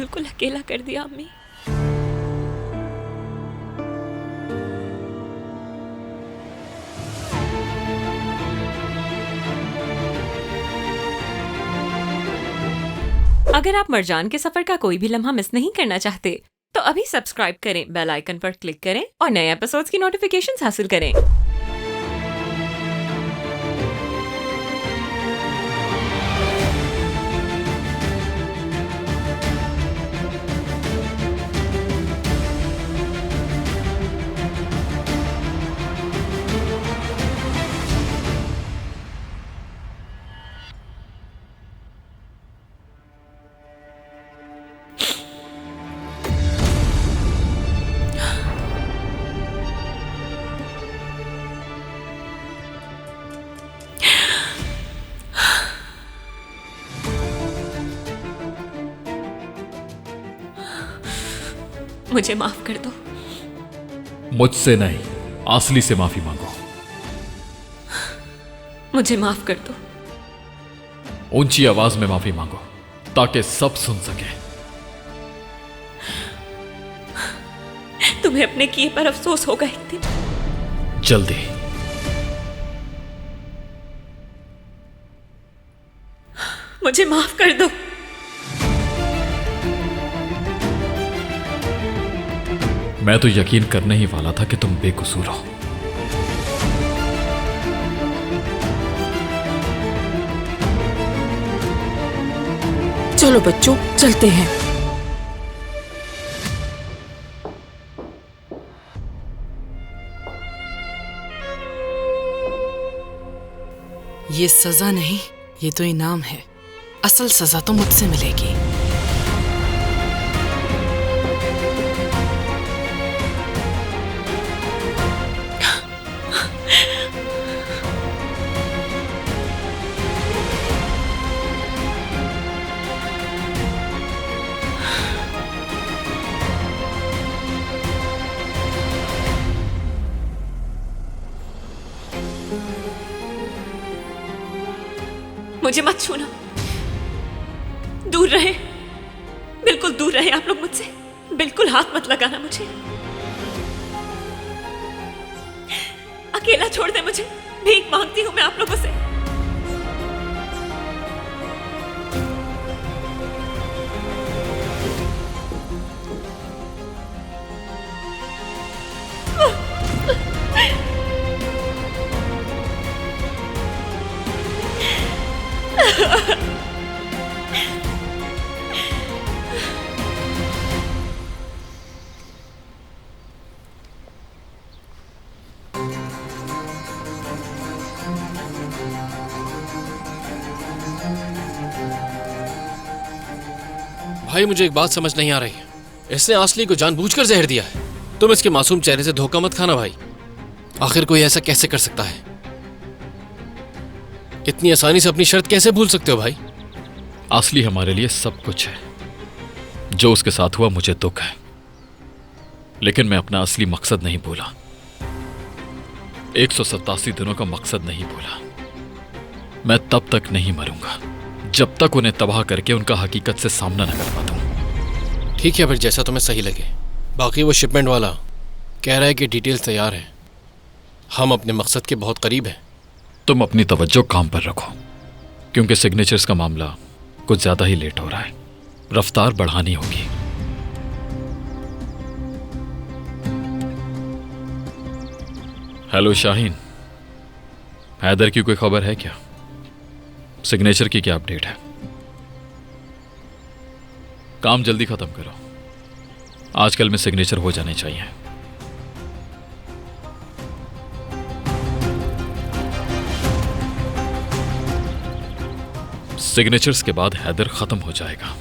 बिल्कुल अकेला कर दिया अम्मी। अगर आप मरजान के सफर का कोई भी लम्हा मिस नहीं करना चाहते तो अभी सब्सक्राइब करें, बेल आइकन पर क्लिक करें और नए एपिसोड्स की नोटिफिकेशंस हासिल करें। मुझे माफ कर दो। मुझसे नहीं, असली से माफी मांगो। मुझे माफ कर दो। ऊंची आवाज में माफी मांगो ताकि सब सुन सके। तुम्हें अपने किए पर अफसोस होगा एक दिन। जल्दी। मुझे माफ कर दो। मैं तो यकीन करने ही वाला था कि तुम बेकसूर हो। चलो बच्चों, चलते हैं। ये सजा नहीं, ये तो इनाम है। असल सजा तो मुझसे मिलेगी। मुझे मत छूना। दूर रहे, बिल्कुल दूर रहे आप लोग मुझसे। बिल्कुल हाथ मत लगाना मुझे। अकेला छोड़ दे मुझे। भीख मांगती हूं मैं आप लोगों से। भाई मुझे एक बात समझ नहीं आ रही है। इसने आसली को जानबूझकर जहर दिया है। तुम इसके मासूम चेहरे से धोखा मत खाना भाई। आखिर कोई ऐसा कैसे कर सकता है? इतनी आसानी से अपनी शर्त कैसे भूल सकते हो भाई? असली हमारे लिए सब कुछ है। जो उसके साथ हुआ मुझे दुख है, लेकिन मैं अपना असली मकसद नहीं भूला। 187 दिनों का मकसद नहीं भूला। मैं तब तक नहीं मरूंगा जब तक उन्हें तबाह करके उनका हकीकत से सामना न कर पाता। ठीक है, फिर जैसा तुम्हें सही लगे। बाकी वो शिपमेंट वाला कह रहा है कि डिटेल्स तैयार हैं। हम अपने मकसद के बहुत करीब हैं। तुम अपनी तवज्जो काम पर रखो, क्योंकि सिग्नेचर्स का मामला कुछ ज्यादा ही लेट हो रहा है। रफ्तार बढ़ानी होगी। हेलो शाहीन, हैदर की कोई खबर है क्या? सिग्नेचर की क्या अपडेट है? काम जल्दी खत्म करो। आजकल में सिग्नेचर हो जाने चाहिए। सिग्नेचर्स के बाद हैदर खत्म हो जाएगा।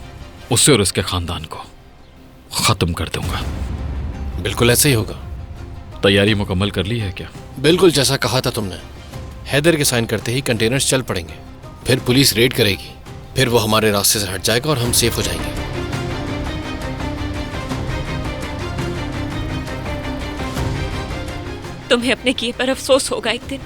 उसे और उसके खानदान को खत्म कर दूंगा। बिल्कुल ऐसे ही होगा। तैयारी मुकम्मल कर ली है क्या? बिल्कुल जैसा कहा था तुमने। हैदर के साइन करते ही कंटेनर्स चल पड़ेंगे। फिर पुलिस रेड करेगी। फिर वो हमारे रास्ते से हट जाएगा और हम सेफ हो जाएंगे। तुम्हें अपने किए पर अफसोस होगा एक दिन।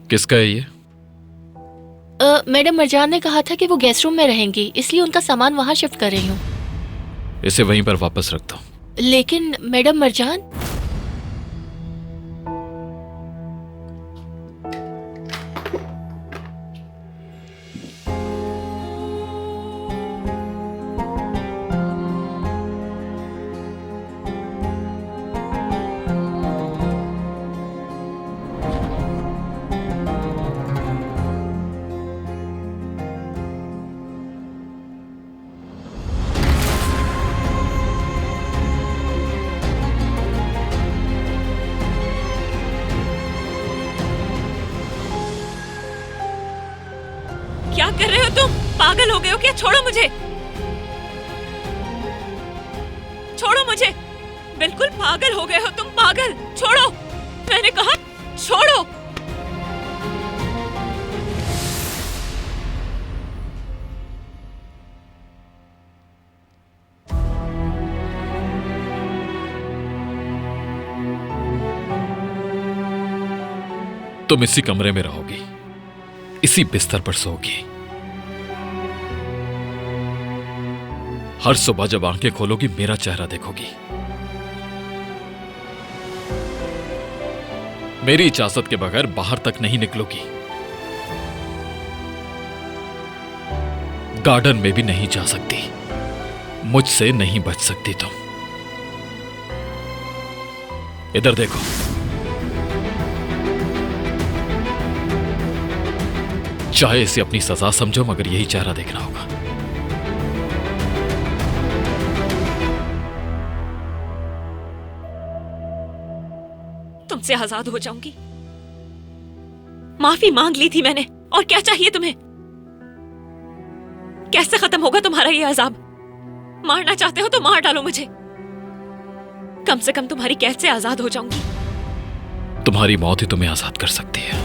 किसका है ये? मैडम मरजान ने कहा था कि वो गेस्ट रूम में रहेंगी, इसलिए उनका सामान वहाँ शिफ्ट कर रही हूँ। इसे वहीं पर वापस रख दो। लेकिन मैडम मरजान, क्या कर रहे हो तुम? पागल हो गए हो क्या? छोड़ो मुझे, छोड़ो मुझे। बिल्कुल पागल हो गए हो तुम, पागल। छोड़ो, मैंने कहा छोड़ो। तुम इसी कमरे में रहोगी, इसी बिस्तर पर सोओगी। हर सुबह जब आंखें खोलोगी मेरा चेहरा देखोगी। मेरी इजाजत के बगैर बाहर तक नहीं निकलोगी। गार्डन में भी नहीं जा सकती। मुझसे नहीं बच सकती तुम। इधर देखो। चाहे इसे अपनी सजा समझो, मगर यही चेहरा देखना होगा। तुमसे आजाद हो जाऊंगी। माफी मांग ली थी मैंने, और क्या चाहिए तुम्हें? कैसे खत्म होगा तुम्हारा ये अजाब? मारना चाहते हो तो मार डालो मुझे। कम से कम तुम्हारी कैद से आजाद हो जाऊंगी। तुम्हारी मौत ही तुम्हें आजाद कर सकती है।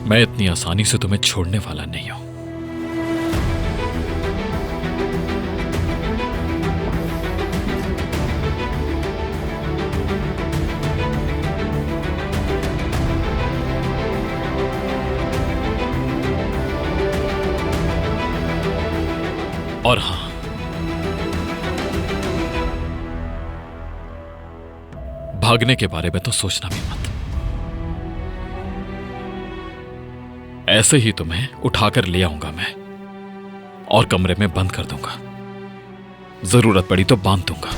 मैं इतनी आसानी से तुम्हें छोड़ने वाला नहीं हूं। और हां, भागने के बारे में तो सोचना भी मत। ऐसे ही तुम्हें उठाकर ले आऊंगा मैं, और कमरे में बंद कर दूंगा। जरूरत पड़ी तो बांध दूंगा।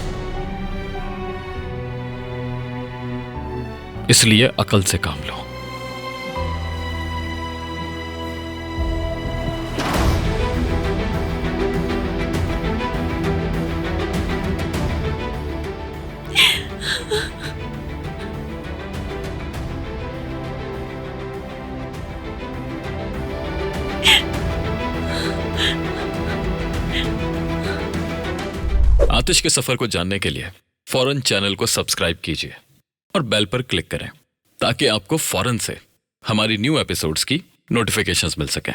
इसलिए अकल से काम लो। आतिश के सफर को जानने के लिए फौरन चैनल को सब्सक्राइब कीजिए और बेल पर क्लिक करें, ताकि आपको फौरन से हमारी न्यू एपिसोड्स की नोटिफिकेशंस मिल सकें।